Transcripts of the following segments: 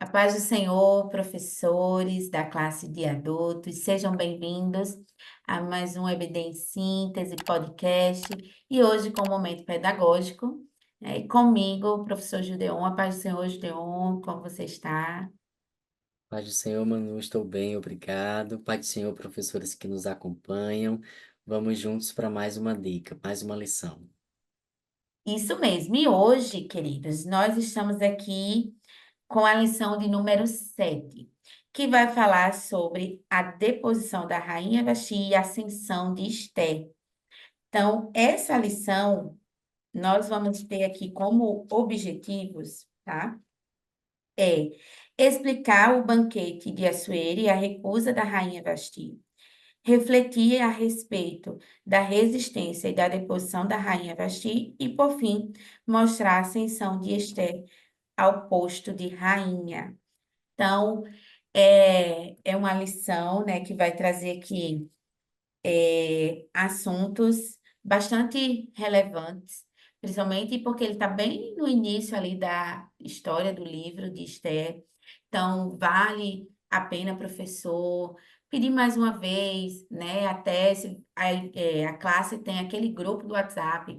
A paz do Senhor, professores da classe de adultos, sejam bem-vindos a mais um EBD em Síntese podcast e hoje com o momento pedagógico, né? E comigo, o professor Gideon. A paz do Senhor, Gideon, como você está? Paz do Senhor, Manu, estou bem, obrigado. Paz do Senhor, professores que nos acompanham. Vamos juntos para mais uma dica, mais uma lição. Isso mesmo. E hoje, queridos, nós estamos aqui com a lição de número 7, que vai falar sobre a deposição da rainha Vasti e a ascensão de Esté. Então, essa lição nós vamos ter aqui como objetivos, tá? É explicar o banquete de Assuero e a recusa da rainha Vasti, refletir a respeito da resistência e da deposição da rainha Vasti e, por fim, mostrar a ascensão de Esther ao posto de rainha. Então, é uma lição, né, que vai trazer aqui assuntos bastante relevantes, principalmente porque ele está bem no início ali da história do livro de Esther. Então, vale a pena, professor, pedir mais uma vez, né? Até se a classe tem aquele grupo do WhatsApp,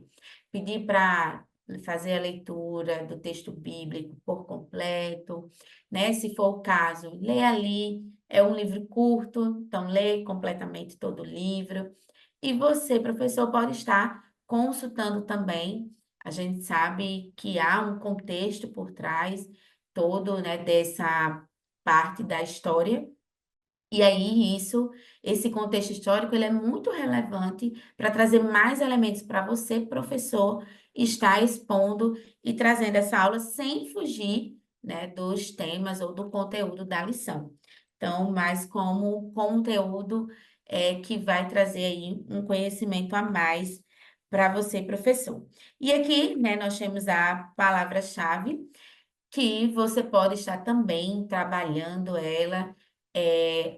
pedir para fazer a leitura do texto bíblico por completo, né? Se for o caso, lê ali. É um livro curto, então lê completamente todo o livro. E você, professor, pode estar consultando também. A gente sabe que há um contexto por trás todo, né, dessa parte da história. E aí, esse contexto histórico, ele é muito relevante para trazer mais elementos para você, professor, estar expondo e trazendo essa aula sem fugir, né, dos temas ou do conteúdo da lição. Então, mais como conteúdo que vai trazer aí um conhecimento a mais para você, professor. E aqui, né, nós temos a palavra-chave que você pode estar também trabalhando ela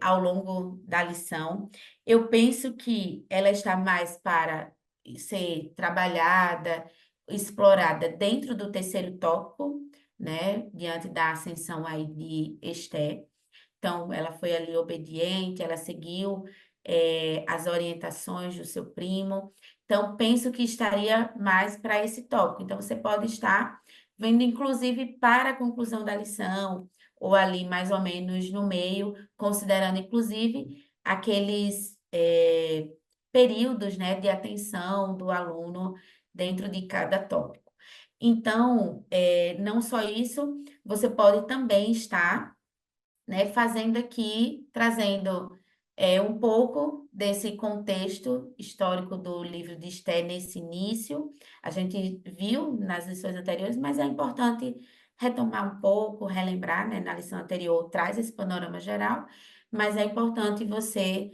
ao longo da lição. Eu penso que ela está mais para ser trabalhada, explorada dentro do terceiro tópico, né, diante da ascensão aí de Esté. Então, ela foi ali obediente, ela seguiu as orientações do seu primo. Então, penso que estaria mais para esse tópico. Então, você pode estar vendo, inclusive, para a conclusão da lição, ou ali mais ou menos no meio, considerando, inclusive, aqueles períodos, né, de atenção do aluno dentro de cada tópico. Então, não só isso, você pode também estar, né, fazendo aqui, trazendo um pouco desse contexto histórico do livro de Esther nesse início. A gente viu nas lições anteriores, mas é importante retomar um pouco, relembrar, né? Na lição anterior traz esse panorama geral, mas é importante você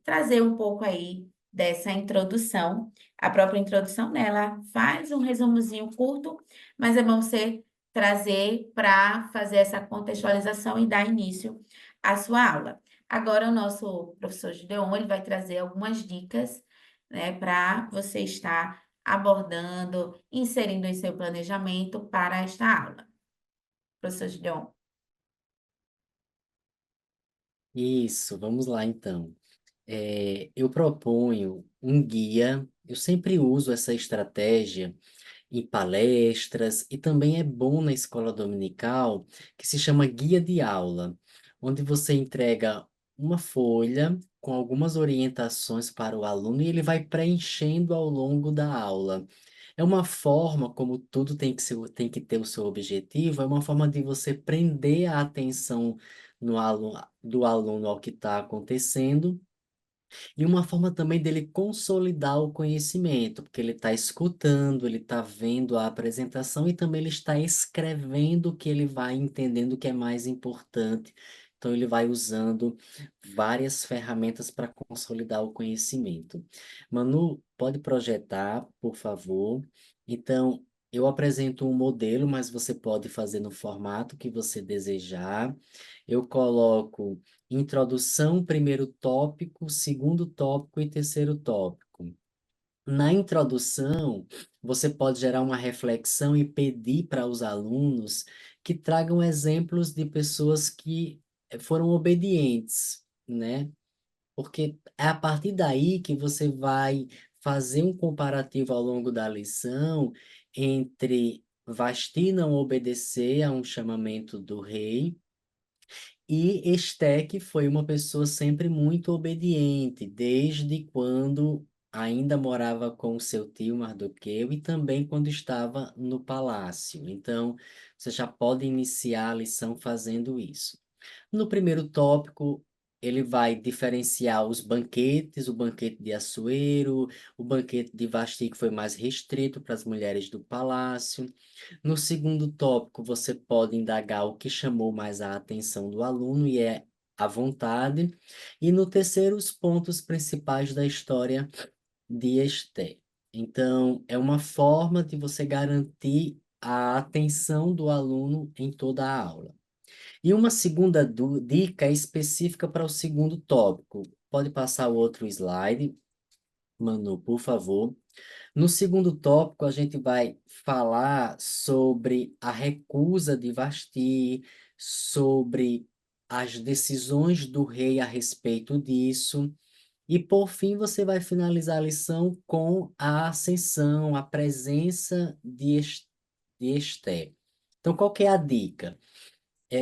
trazer um pouco aí dessa introdução. A própria introdução nela faz um resumozinho curto, mas é bom você trazer para fazer essa contextualização e dar início à sua aula. Agora, o nosso professor Gideon, ele vai trazer algumas dicas, né, para você estar abordando, inserindo em seu planejamento para esta aula. Professor Gideon. Isso, vamos lá então. Eu proponho um guia, eu sempre uso essa estratégia em palestras e também é bom na escola dominical, que se chama guia de aula, onde você entrega uma folha com algumas orientações para o aluno e ele vai preenchendo ao longo da aula. É uma forma, como tudo tem que ter o seu objetivo, é uma forma de você prender a atenção do aluno ao que está acontecendo e uma forma também dele consolidar o conhecimento, porque ele está escutando, ele está vendo a apresentação e também ele está escrevendo o que ele vai entendendo que é mais importante. Então, ele vai usando várias ferramentas para consolidar o conhecimento. Manu, pode projetar, por favor. Então, eu apresento um modelo, mas você pode fazer no formato que você desejar. Eu coloco introdução, primeiro tópico, segundo tópico e terceiro tópico. Na introdução, você pode gerar uma reflexão e pedir para os alunos que tragam exemplos de pessoas que foram obedientes, né? Porque é a partir daí que você vai fazer um comparativo ao longo da lição entre Vasti não obedecer a um chamamento do rei e Esté, que foi uma pessoa sempre muito obediente, desde quando ainda morava com o seu tio Mardoqueu e também quando estava no palácio. Então, você já pode iniciar a lição fazendo isso. No primeiro tópico, ele vai diferenciar os banquetes, o banquete de Assuero, o banquete de Vasti, que foi mais restrito para as mulheres do palácio. No segundo tópico, você pode indagar o que chamou mais a atenção do aluno e é a vontade. E no terceiro, os pontos principais da história de Esté. Então, é uma forma de você garantir a atenção do aluno em toda a aula. E uma segunda dica é específica para o segundo tópico. Pode passar o outro slide, Manu, por favor. No segundo tópico, a gente vai falar sobre a recusa de Vasti, sobre as decisões do rei a respeito disso. E, por fim, você vai finalizar a lição com a ascensão, a presença de Esté. Então, qual que é a dica?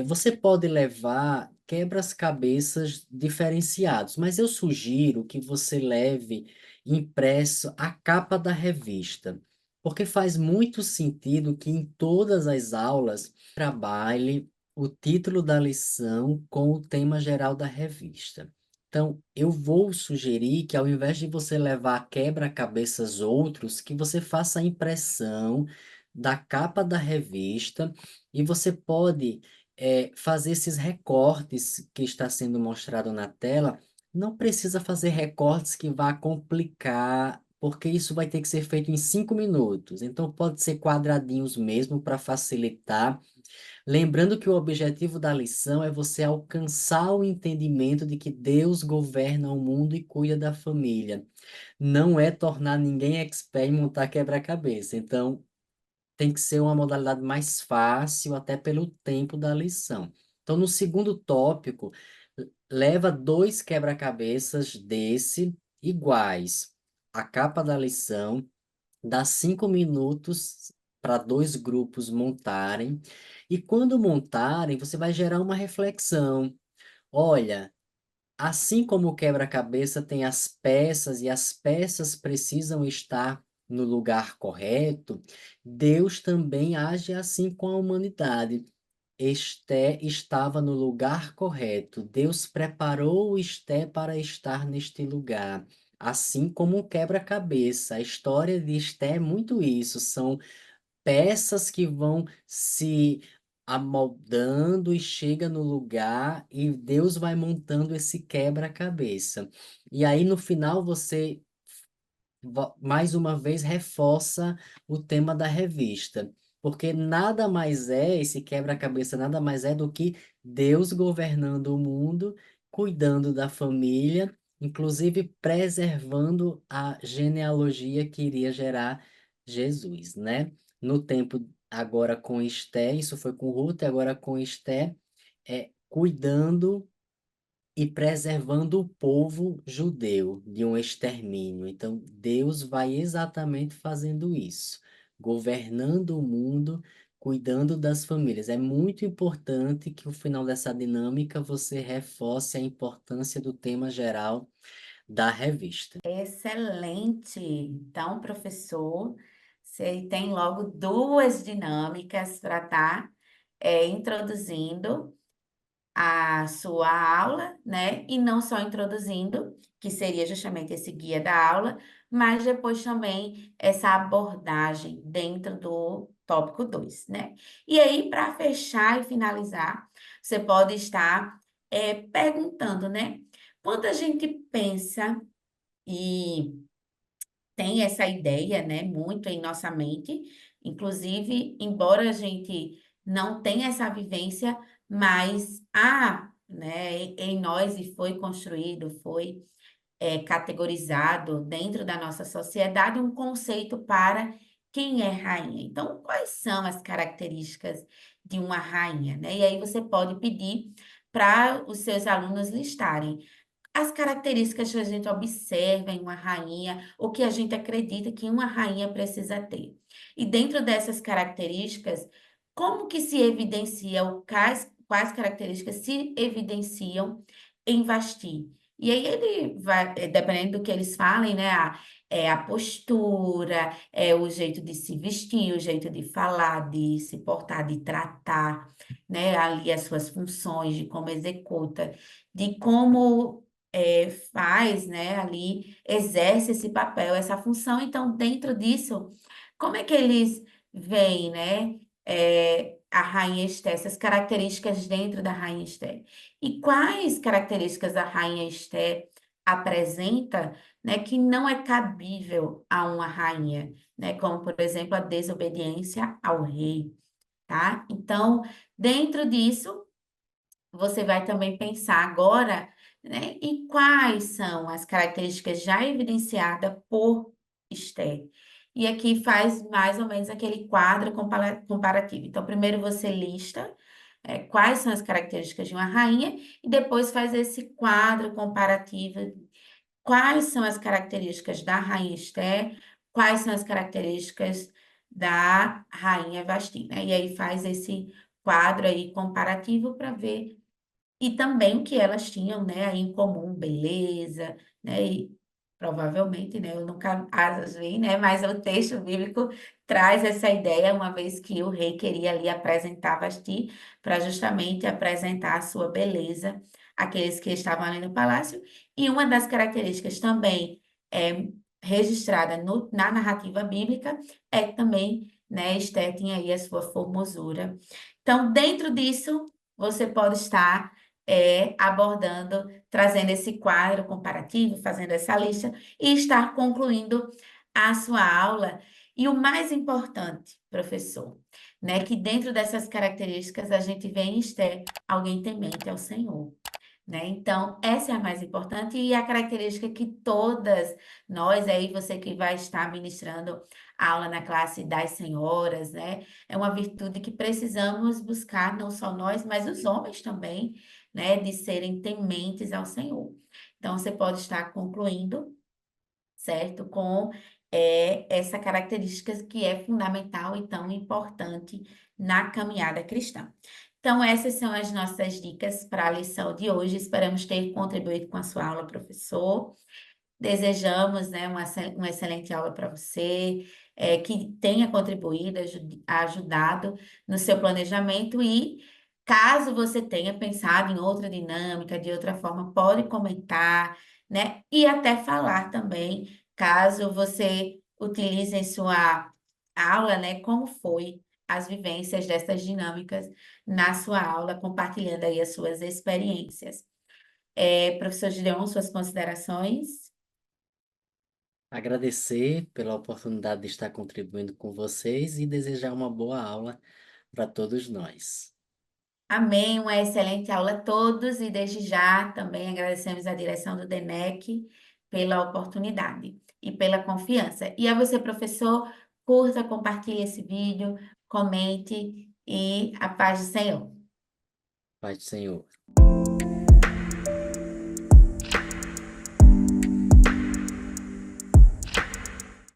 Você pode levar quebras-cabeças diferenciados, mas eu sugiro que você leve impresso a capa da revista, porque faz muito sentido que em todas as aulas trabalhe o título da lição com o tema geral da revista. Então, eu vou sugerir que ao invés de você levar quebra-cabeças outros, que você faça a impressão da capa da revista e você pode fazer esses recortes que está sendo mostrado na tela. Não precisa fazer recortes que vá complicar, porque isso vai ter que ser feito em 5 minutos. Então, pode ser quadradinhos mesmo para facilitar. Lembrando que o objetivo da lição é você alcançar o entendimento de que Deus governa o mundo e cuida da família. Não é tornar ninguém expert em montar quebra-cabeça. Então, tem que ser uma modalidade mais fácil, até pelo tempo da lição. Então, no segundo tópico, leva dois quebra-cabeças desse iguais. A capa da lição dá 5 minutos para dois grupos montarem. E quando montarem, você vai gerar uma reflexão. Olha, assim como o quebra-cabeça tem as peças e as peças precisam estar no lugar correto, Deus também age assim com a humanidade. Esté estava no lugar correto. Deus preparou Esté para estar neste lugar. Assim como um quebra-cabeça. A história de Esté é muito isso. São peças que vão se amoldando e chega no lugar e Deus vai montando esse quebra-cabeça. E aí no final você mais uma vez reforça o tema da revista, porque nada mais é, esse quebra-cabeça nada mais é do que Deus governando o mundo, cuidando da família, inclusive preservando a genealogia que iria gerar Jesus, né? No tempo agora com Esté, isso foi com Ruth, agora com Esté, cuidando e preservando o povo judeu de um extermínio. Então, Deus vai exatamente fazendo isso, governando o mundo, cuidando das famílias. É muito importante que, no final dessa dinâmica, você reforce a importância do tema geral da revista. Excelente! Então, professor, você tem logo duas dinâmicas para estar introduzindo a sua aula, né? E não só introduzindo, que seria justamente esse guia da aula, mas depois também essa abordagem dentro do tópico 2, né? E aí, para fechar e finalizar, você pode estar perguntando, né? Quando a gente pensa e tem essa ideia, né, muito em nossa mente, inclusive, embora a gente não tenha essa vivência, mas há, né, em nós e foi construído, foi categorizado dentro da nossa sociedade um conceito para quem é rainha. Então, quais são as características de uma rainha, né? E aí você pode pedir para os seus alunos listarem as características que a gente observa em uma rainha, o que a gente acredita que uma rainha precisa ter. E dentro dessas características, como que se evidencia, quais características se evidenciam em Vasti? E aí ele vai, dependendo do que eles falem, né? É a postura, é o jeito de se vestir, o jeito de falar, de se portar, de tratar, né? Ali as suas funções, de como executa, de como faz, né, ali, exerce esse papel, essa função. Então, dentro disso, como é que eles veem, né, a Rainha Esté, essas características dentro da Rainha Esté? E quais características a Rainha Esté apresenta, né, que não é cabível a uma rainha, né, como, por exemplo, a desobediência ao rei, tá? Então, dentro disso, você vai também pensar agora, né, e quais são as características já evidenciadas por Esther. E aqui faz mais ou menos aquele quadro comparativo. Então, primeiro você lista, quais são as características de uma rainha e depois faz esse quadro comparativo. Quais são as características da rainha Esther? Quais são as características da rainha Vasti, né? E aí faz esse quadro aí comparativo para ver e também que elas tinham, né, aí em comum, beleza, né, e provavelmente, né, eu nunca as vi, né, mas o texto bíblico traz essa ideia, uma vez que o rei queria ali apresentar Vasti para justamente apresentar a sua beleza àqueles que estavam ali no palácio, e uma das características também registrada na narrativa bíblica é também, né, Esther tinha aí a sua formosura. Então, dentro disso, você pode estar abordando, trazendo esse quadro comparativo, fazendo essa lista e estar concluindo a sua aula. E o mais importante, professor, né, que dentro dessas características a gente vê em Esther alguém temente ao Senhor. Né? Então, essa é a mais importante e a característica que todas nós, aí você que vai estar ministrando aula na classe das senhoras, né? É uma virtude que precisamos buscar, não só nós, mas os homens também, né? De serem tementes ao Senhor. Então, você pode estar concluindo, certo? Com essa característica que é fundamental e tão importante na caminhada cristã. Então, essas são as nossas dicas para a lição de hoje. Esperamos ter contribuído com a sua aula, professor. Desejamos, né, uma excelente aula para você, que tenha contribuído, ajudado no seu planejamento e caso você tenha pensado em outra dinâmica, de outra forma, pode comentar, né? E até falar também, caso você utilize em sua aula, né, como foi as vivências dessas dinâmicas na sua aula, compartilhando aí as suas experiências. Professor Gideon, suas considerações? Agradecer pela oportunidade de estar contribuindo com vocês e desejar uma boa aula para todos nós. Amém, uma excelente aula a todos e desde já também agradecemos à direção do DENEC pela oportunidade e pela confiança. E a você, professor, curta, compartilhe esse vídeo, comente e a paz do Senhor. Paz do Senhor.